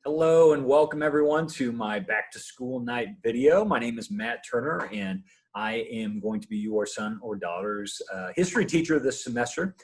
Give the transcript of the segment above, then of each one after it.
Hello and welcome everyone to my back to school night video. My name is Matt Turner and I am going to be your son or daughter's history teacher this semester.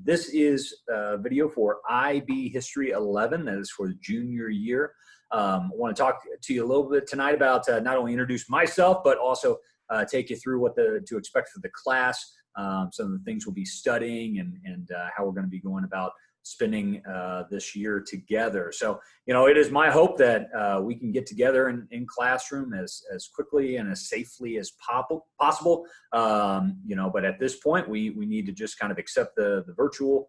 This is a video for IB History 11, that is for the junior year. I want to talk to you a little bit tonight about not only introduce myself, but also take you through what to expect for the class, some of the things we'll be studying and how we're going to be going about spending this year together. So, it is my hope that we can get together in classroom as quickly and as safely as possible. But at this point, we need to just kind of accept the virtual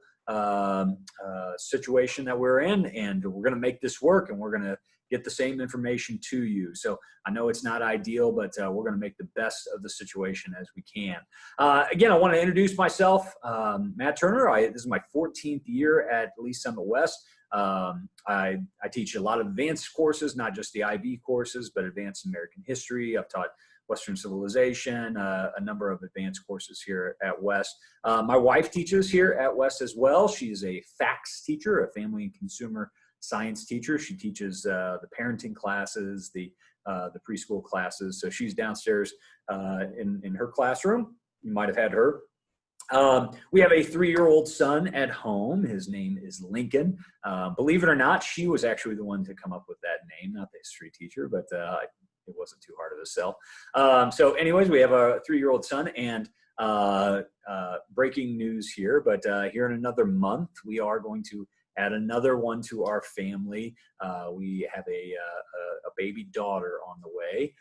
situation that we're in, and we're going to make this work, and we're going to get the same information to you. So I know it's not ideal, but we're going to make the best of the situation as we can. Again, I want to introduce myself, Matt Turner. This is my 14th year at Lee Summit West. I teach a lot of advanced courses, not just the IB courses, but advanced American history. I've taught Western civilization, a number of advanced courses here at West. My wife teaches here at West as well. She's a FACS teacher, a family and consumer science teacher. She teaches the parenting classes, the preschool classes. So she's downstairs in her classroom. You might have had her. We have a 3-year-old son at home. His name is Lincoln. Believe it or not, she was actually the one to come up with that name, not the history teacher, but it wasn't too hard of a sell. So anyways, we have a 3-year-old son, and breaking news here, but here in another month, we are going to add another one to our family. We have a baby daughter on the way,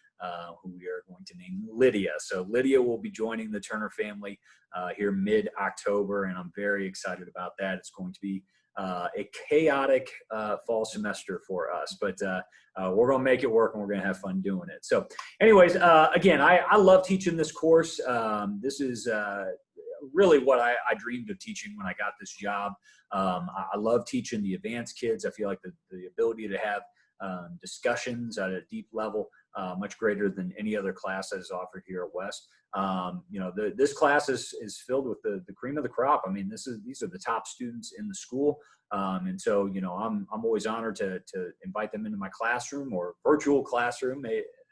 who we are going to name Lydia. So Lydia will be joining the Turner family here mid-October, and I'm very excited about that. It's going to be a chaotic fall semester for us, but we're going to make it work, and we're going to have fun doing it. So anyways, again, I love teaching this course. This is really what I dreamed of teaching when I got this job. I love teaching the advanced kids. I feel like the ability to have discussions at a deep level, much greater than any other class that is offered here at West. This class is filled with the cream of the crop. I mean, these are the top students in the school. And so, I'm always honored to invite them into my classroom or virtual classroom,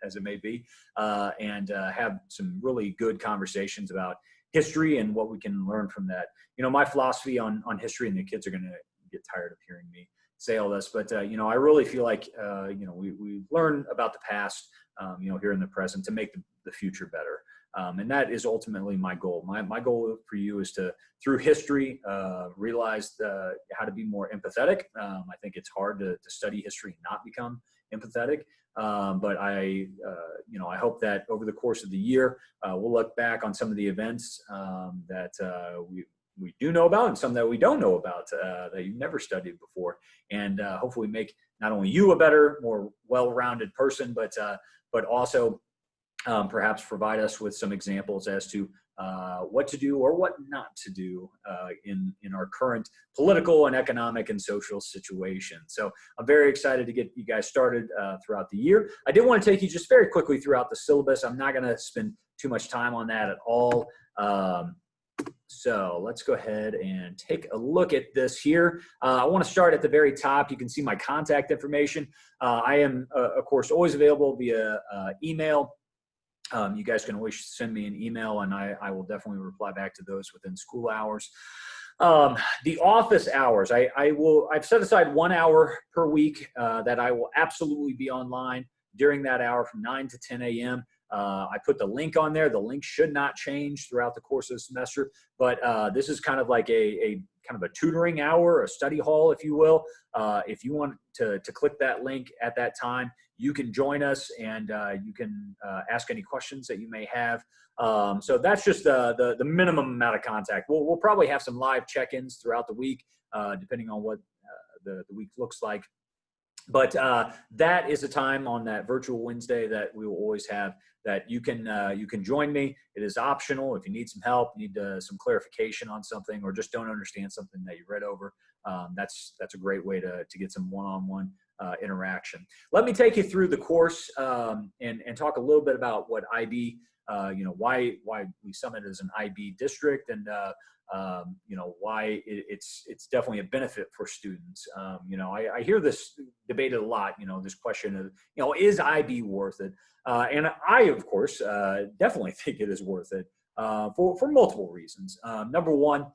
as it may be, and have some really good conversations about history and what we can learn from that. My philosophy on history, and the kids are going to get tired of hearing me say all this, but I really feel like we learn about the past, here in the present, to make the future better. And that is ultimately my goal. My goal for you is to, through history, realize how to be more empathetic. I think it's hard to study history and not become empathetic. But I hope that over the course of the year, we'll look back on some of the events that we do know about, and some that we don't know about, that you've never studied before, and hopefully make not only you a better, more well-rounded person, but also perhaps provide us with some examples as to what to do or what not to do in our current political and economic and social situation. So I'm very excited to get you guys started throughout the year. I did want to take you just very quickly throughout the syllabus. I'm not going to spend too much time on that at all. So let's go ahead and take a look at this here. I want to start at the very top. You can see my contact information. I am, of course, always available via email. You guys can always send me an email, and I will definitely reply back to those within school hours. The office hours, I've set aside 1 hour per week that I will absolutely be online during that hour from 9 to 10 a.m. I put the link on there. The link should not change throughout the course of the semester, but this is kind of like a kind of a tutoring hour, a study hall, if you will. If you want to click that link at that time, you can join us, and you can ask any questions that you may have. So that's just the minimum amount of contact. We'll probably have some live check-ins throughout the week, depending on what the week looks like. But that is a time on that virtual Wednesday that we will always have that you can join me. It is optional. If you need some help, need some clarification on something, or just don't understand something that you read over, that's a great way to get some one-on-one interaction. Let me take you through the course and talk a little bit about what IB, why Lee Summit is an IB district, and why it's definitely a benefit for students. I hear this debated a lot, this question of, is IB worth it? And I, of course, definitely think it is worth it for multiple reasons. Number one,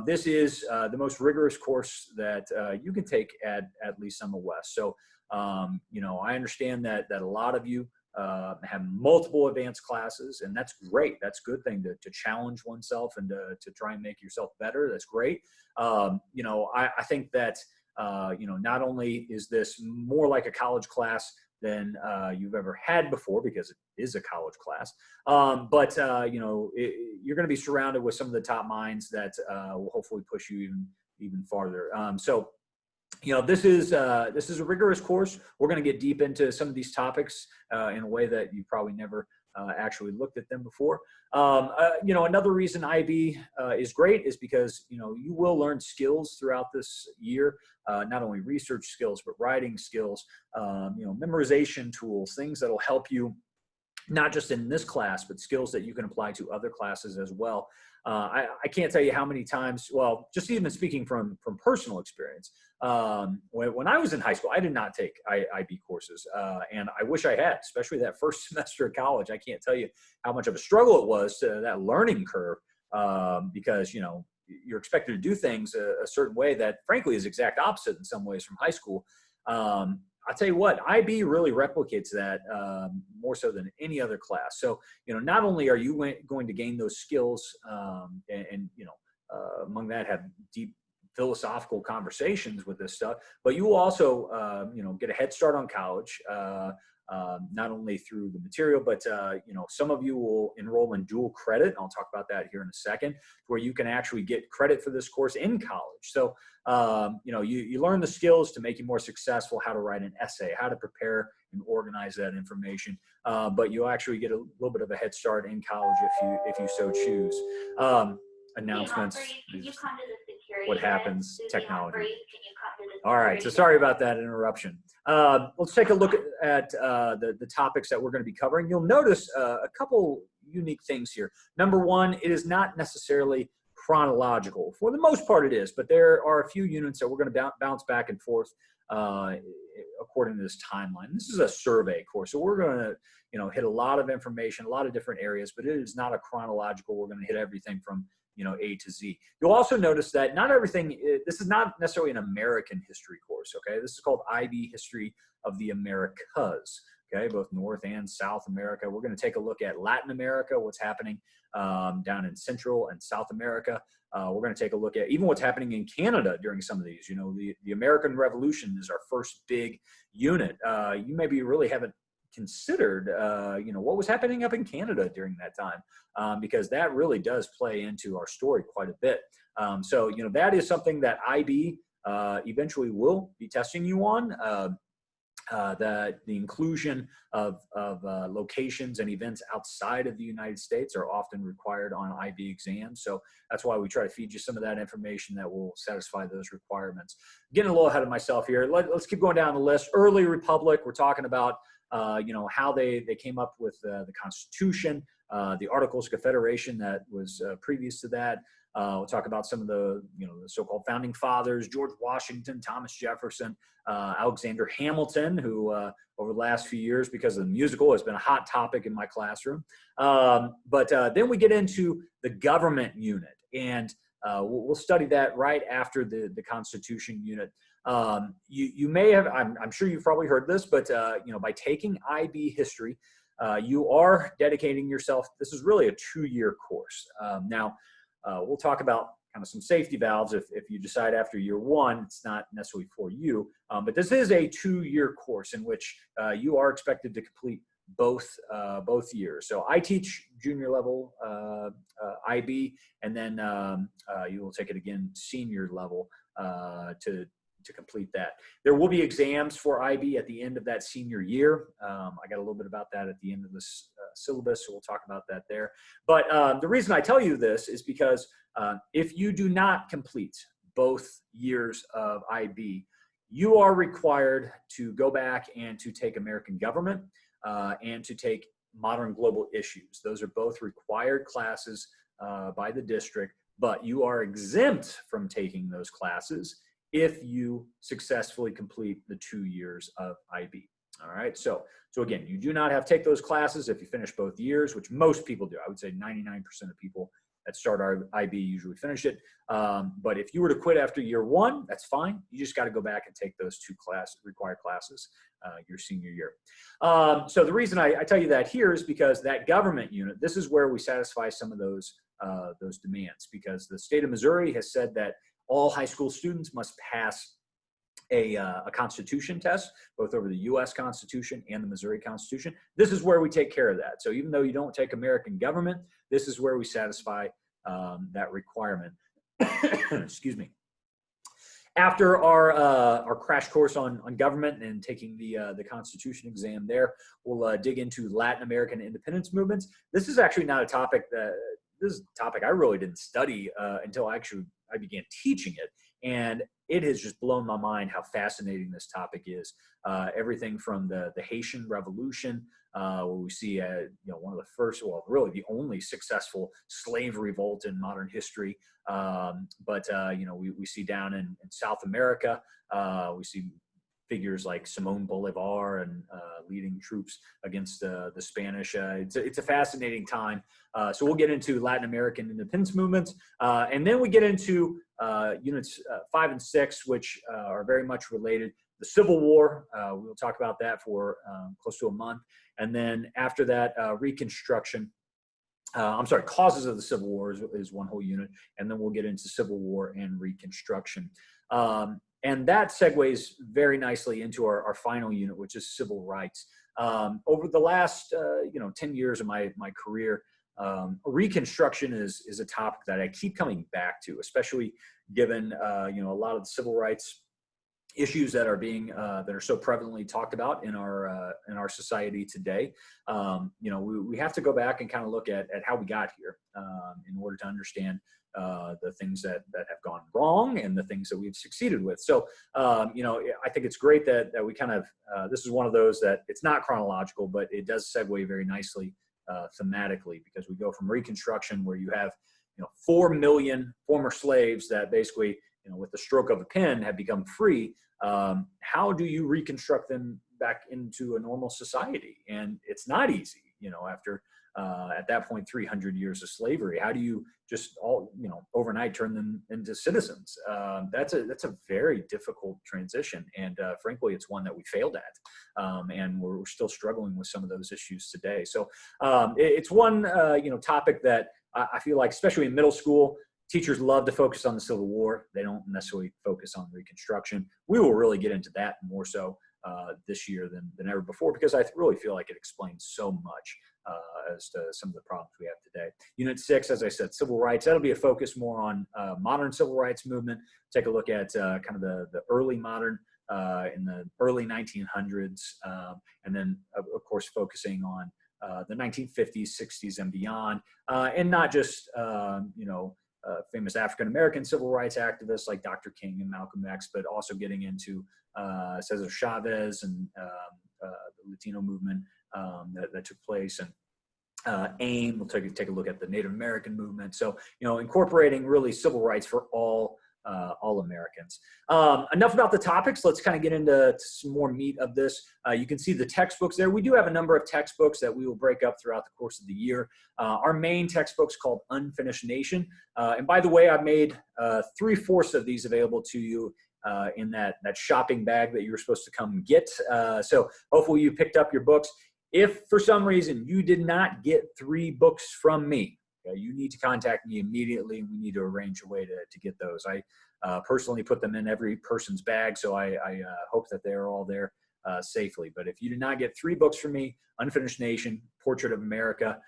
this is the most rigorous course that you can take at least on the West. So, I understand that a lot of you have multiple advanced classes, and that's great. That's a good thing to challenge oneself and to try and make yourself better. That's great. I think that, not only is this more like a college class than you've ever had before, because it is a college class, but you're going to be surrounded with some of the top minds that will hopefully push you even farther. This is a rigorous course. We're going to get deep into some of these topics in a way that you probably never actually looked at them before. Another reason IB is great is because, you will learn skills throughout this year, not only research skills, but writing skills, memorization tools, things that'll help you not just in this class, but skills that you can apply to other classes as well. I can't tell you how many times, well, just even speaking from personal experience, when I was in high school, I did not take IB courses, and I wish I had, especially that first semester of college. I can't tell you how much of a struggle it was to that learning curve, because, you're expected to do things a certain way that, frankly, is exact opposite in some ways from high school. I'll tell you what, IB really replicates that more so than any other class. So, not only are you going to gain those skills and among that have deep philosophical conversations with this stuff, but you will also, get a head start on college, not only through the material, but, some of you will enroll in dual credit. And I'll talk about that here in a second, where you can actually get credit for this course in college. So, you learn the skills to make you more successful, how to write an essay, how to prepare and organize that information. But you'll actually get a little bit of a head start in college if you so choose. Announcements. What happens? Technology. All right. So sorry about that interruption. Let's take a look at the topics that we're going to be covering. You'll notice a couple unique things here. Number one, it is not necessarily chronological. For the most part, it is, but there are a few units that we're going to bounce back and forth according to this timeline. This is a survey course, so we're going to hit a lot of information, a lot of different areas, but it is not a chronological. We're going to hit everything from A to Z. You'll also notice that not everything, this is not necessarily an American history course, okay? This is called IB History of the Americas, okay? Both North and South America. We're going to take a look at Latin America, what's happening down in Central and South America. We're going to take a look at even what's happening in Canada during some of these. The American Revolution is our first big unit. You maybe really haven't considered, what was happening up in Canada during that time, because that really does play into our story quite a bit. So, that is something that IB eventually will be testing you on. The inclusion of locations and events outside of the United States are often required on IB exams. So that's why we try to feed you some of that information that will satisfy those requirements. Getting a little ahead of myself here. Let's keep going down the list. Early Republic, we're talking about how they came up with the Constitution, the Articles of Confederation that was previous to that. We'll talk about some of the so-called founding fathers: George Washington, Thomas Jefferson, Alexander Hamilton, who over the last few years, because of the musical, has been a hot topic in my classroom. But then we get into the government unit, and we'll study that right after the Constitution unit. You may have, I'm sure you've probably heard this, but by taking IB history, you are dedicating yourself. This is really a 2-year course. Now, we'll talk about kind of some safety valves if you decide after year 1 it's not necessarily for you. But this is a 2-year course in which you are expected to complete both years. So I teach junior level IB, and then you will take it again senior level to complete that. There will be exams for IB at the end of that senior year. I got a little bit about that at the end of this syllabus, so we'll talk about that there. But the reason I tell you this is because if you do not complete both years of IB, you are required to go back and to take American government and to take modern global issues. Those are both required classes by the district, but you are exempt from taking those classes if you successfully complete the 2 years of IB. All right. So again, you do not have to take those classes if you finish both years, which most people do. I would say 99% of people that start our IB usually finish it. But if you were to quit after year 1, that's fine. You just got to go back and take those 2 required classes your senior year. So the reason I tell you that here is because that government unit, this is where we satisfy some of those demands, because the state of Missouri has said that all high school students must pass a constitution test, both over the U.S. Constitution and the Missouri Constitution. This is where we take care of that. So even though you don't take American government, this is where we satisfy that requirement. Excuse me. After our crash course on government and taking the Constitution exam there, we'll dig into Latin American independence movements. This is actually not a topic this is a topic I really didn't study until I began teaching it. And it has just blown my mind how fascinating this topic is. Everything from the Haitian Revolution, where we see one of the first, well, really the only successful slave revolt in modern history. We see down in South America, we see figures like Simón Bolívar and leading troops against the Spanish. It's a fascinating time. So we'll get into Latin American independence movements. And then we get into units 5 and 6, which are very much related. The Civil War, we'll talk about that for close to a month. And then after that, Reconstruction. Causes of the Civil War is one whole unit. And then we'll get into Civil War and Reconstruction. And that segues very nicely into our final unit, which is civil rights. Over the last 10 years of my career, Reconstruction is a topic that I keep coming back to, especially given a lot of the civil rights issues that are being that are so prevalently talked about in our society today. We have to go back and kind of look at how we got here in order to understand the things that have gone wrong and the things that we've succeeded with. So, I think it's great that we kind of, this is one of those that it's not chronological, but it does segue very nicely thematically, because we go from Reconstruction, where you have, 4 million former slaves that basically, with the stroke of a pen have become free. How do you reconstruct them back into a normal society? And it's not easy, after at that point 300 years of slavery. How do you just overnight turn them into citizens? That's a very difficult transition, and frankly, it's one that we failed at, and we're still struggling with some of those issues today. So it's one topic that I feel like, especially in middle school, teachers love to focus on the Civil War. They don't necessarily focus on Reconstruction. We will really get into that more so this year than ever before, because I really feel like it explains so much as to some of the problems we have today. Unit 6, as I said, civil rights. That'll be a focus more on modern civil rights movement. Take a look at kind of the early modern in the early 1900s, and then of course focusing on the 1950s, 60s, and beyond, and not just famous African-American civil rights activists like Dr. King and Malcolm X, but also getting into Cesar Chavez and the Latino movement that took place, and AIM. We'll take a look at the Native American movement. So, incorporating really civil rights for all Americans. Enough about the topics. Let's kind of get into some more meat of this. You can see the textbooks there. We do have a number of textbooks that we will break up throughout the course of the year. Our main textbook's called Unfinished Nation. And by the way, I've made 3/4 of these available to you in that shopping bag that you were supposed to come get. So hopefully you picked up your books. If for some reason you did not get 3 books from me, you need to contact me immediately, and we need to arrange a way to get those. I personally put them in every person's bag, so I hope that they're all there safely. But if you did not get 3 books from me, Unfinished Nation, Portrait of America,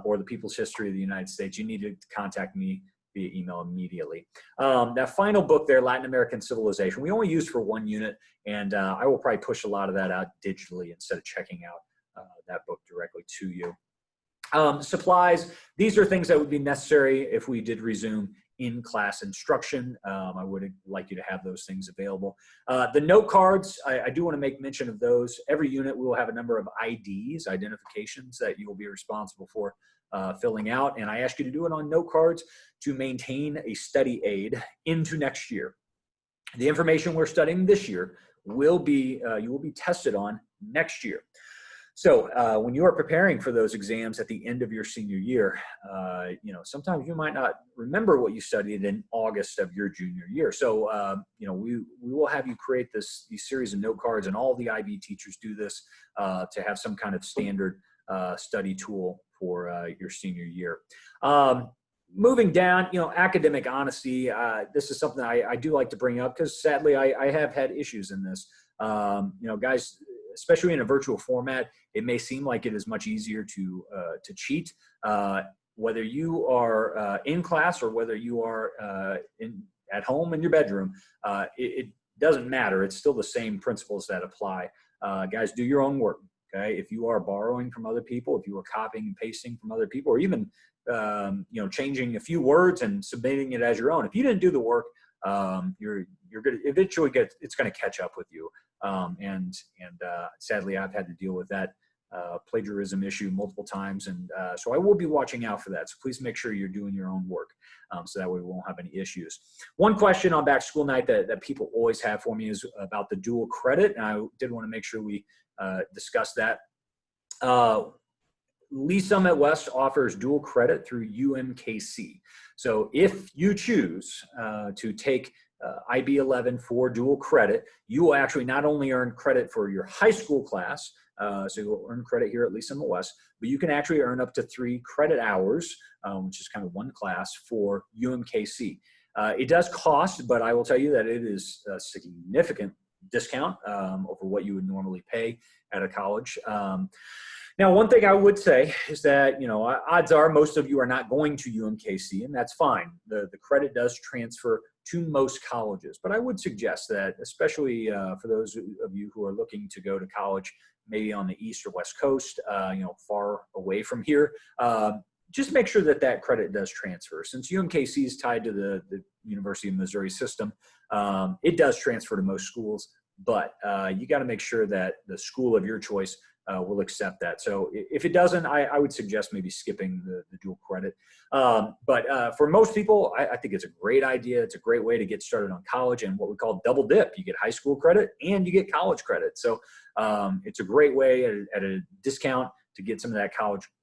or The People's History of the United States, you need to contact me via email immediately. That final book there, Latin American Civilization, we only used for 1 unit, and I will probably push a lot of that out digitally instead of checking out that book directly to you. Supplies, these are things that would be necessary if we did resume in-class instruction. I would like you to have those things available. The note cards, I do want to make mention of those. Every unit we will have a number of IDs, identifications, that you will be responsible for filling out. And I ask you to do it on note cards to maintain a study aid into next year. The information we're studying this year will be, you will be tested on next year. So when you are preparing for those exams at the end of your senior year, sometimes you might not remember what you studied in August of your junior year. So, we will have you create these series of note cards, and all the IB teachers do this to have some kind of standard study tool for your senior year. Moving down, academic honesty. This is something I do like to bring up because sadly I have had issues in this. Guys, especially in a virtual format, it may seem like it is much easier to cheat. Whether you are in class or whether you are at home in your bedroom, it doesn't matter. It's still the same principles that apply. Guys, do your own work. Okay, if you are borrowing from other people, if you are copying and pasting from other people, or even changing a few words and submitting it as your own, if you didn't do the work, you're going to eventually it's going to catch up with you. Sadly, I've had to deal with that plagiarism issue multiple times. And so I will be watching out for that. So please make sure you're doing your own work so that way we won't have any issues. One question on back to school night that people always have for me is about the dual credit. And I did want to make sure we discuss that. Lee Summit West offers dual credit through UMKC. So if you choose to take IB 11 for dual credit, you will actually not only earn credit for your high school class, so you'll earn credit here at Lee Summit West, but you can actually earn up to 3 credit hours, which is kind of one class for UMKC. It does cost, but I will tell you that it is a significant discount over what you would normally pay at a college. Now, one thing I would say is that, odds are most of you are not going to UMKC, and that's fine. The credit does transfer to most colleges, but I would suggest that, especially for those of you who are looking to go to college, maybe on the East or West Coast, far away from here, just make sure that credit does transfer. Since UMKC is tied to the University of Missouri system, it does transfer to most schools, but you got to make sure that the school of your choice will accept that. So if it doesn't, I would suggest maybe skipping the dual credit. But for most people, I think it's a great idea. It's a great way to get started on college and what we call double dip. You get high school credit and you get college credit. So it's a great way at a discount to get some of that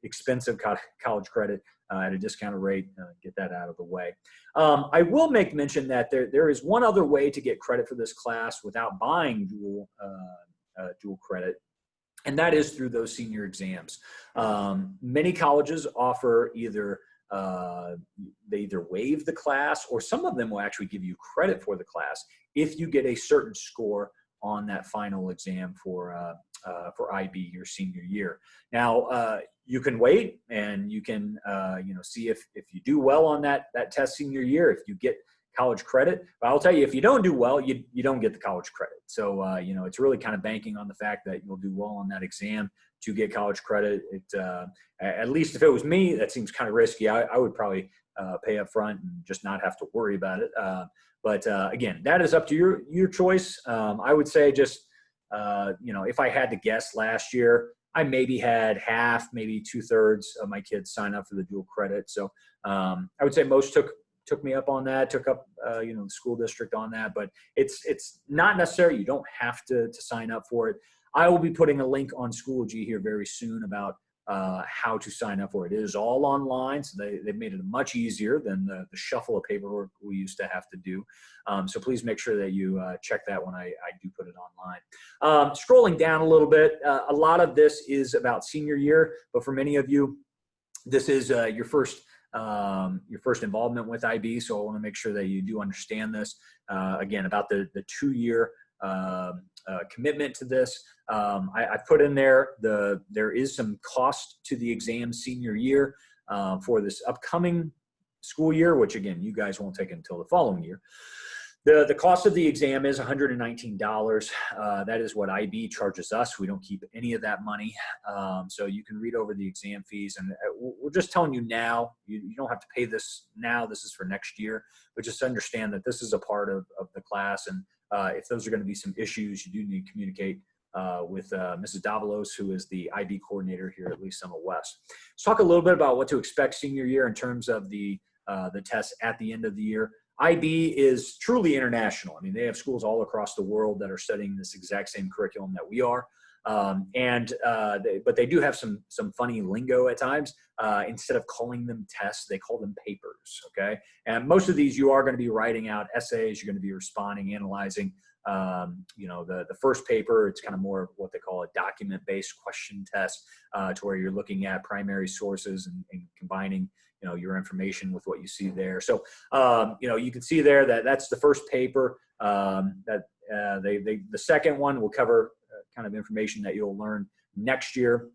expensive college credit at a discounted rate, get that out of the way. I will make mention that there is one other way to get credit for this class without buying dual credit, and that is through those senior exams. Many colleges offer they either waive the class, or some of them will actually give you credit for the class if you get a certain score on that final exam for IB your senior year. Now, you can wait and you can see if you do well on that test senior year, if you get college credit. But I'll tell you, if you don't do well, you don't get the college credit. So, it's really kind of banking on the fact that you'll do well on that exam to get college credit. At least if it was me, that seems kind of risky. I would probably pay up front and just not have to worry about it. But again, that is up to your choice. I would say just, if I had to guess last year, I maybe had half, maybe 2/3 of my kids sign up for the dual credit. So I would say most took me up on that, took up, the school district on that, but it's not necessary. You don't have to sign up for it. I will be putting a link on Schoology here very soon about how to sign up for it. It is all online, so they've made it much easier than the shuffle of paperwork we used to have to do. So please make sure that you check that when I do put it online. Scrolling down a little bit, a lot of this is about senior year, but for many of you, this is your first involvement with IB, so I want to make sure that you do understand this. Again, about the 2-year commitment to this. I put in there there is some cost to the exam senior year for this upcoming school year, which again, you guys won't take it until the following year. The cost of the exam is $119. That is what IB charges us. We don't keep any of that money. So you can read over the exam fees, and we're just telling you now, you don't have to pay this now. This is for next year, but just understand that this is a part of the class. And if those are going to be some issues, you do need to communicate with Mrs. Davalos, who is the IB coordinator here at Lee Summit West. Let's talk a little bit about what to expect senior year in terms of the tests at the end of the year. IB is truly international. I mean, they have schools all across the world that are studying this exact same curriculum that we are. But they do have some funny lingo at times. Instead of calling them tests, they call them papers. Okay, and most of these you are going to be writing out essays. You're going to be responding, analyzing. The first paper, it's kind of more of what they call a document-based question test, to where you're looking at primary sources and combining your information with what you see there. So you can see there that that's the first paper. The second one will cover kind of information that you'll learn next year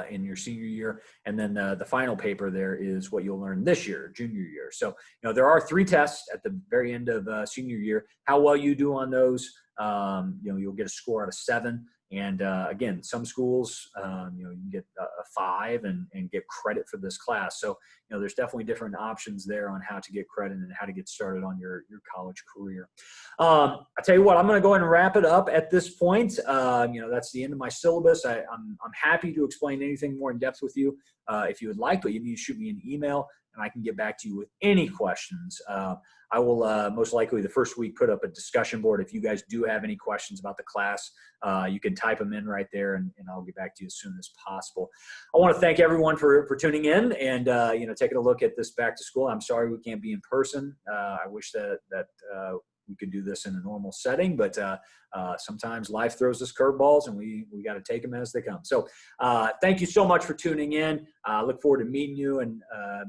in your senior year. And then the final paper there is what you'll learn this year, junior year. So, there are 3 tests at the very end of senior year. How well you do on those, you'll get a score out of 7. And again, some schools, you can get a 5 and get credit for this class. So, there's definitely different options there on how to get credit and how to get started on your college career. I tell you what, I'm going to go ahead and wrap it up at this point. That's the end of my syllabus. I'm happy to explain anything more in depth with you if you would like, but you need to shoot me an email and I can get back to you with any questions. I will most likely the first week put up a discussion board. If you guys do have any questions about the class, you can type them in right there and I'll get back to you as soon as possible. I want to thank everyone for tuning in and taking a look at this back to school. I'm sorry we can't be in person. I wish that we could do this in a normal setting, but sometimes life throws us curveballs and we got to take them as they come. So thank you so much for tuning in. I look forward to meeting you and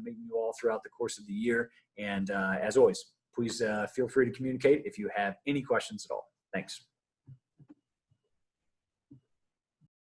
meeting you all throughout the course of the year. And as always, please feel free to communicate if you have any questions at all. Thanks.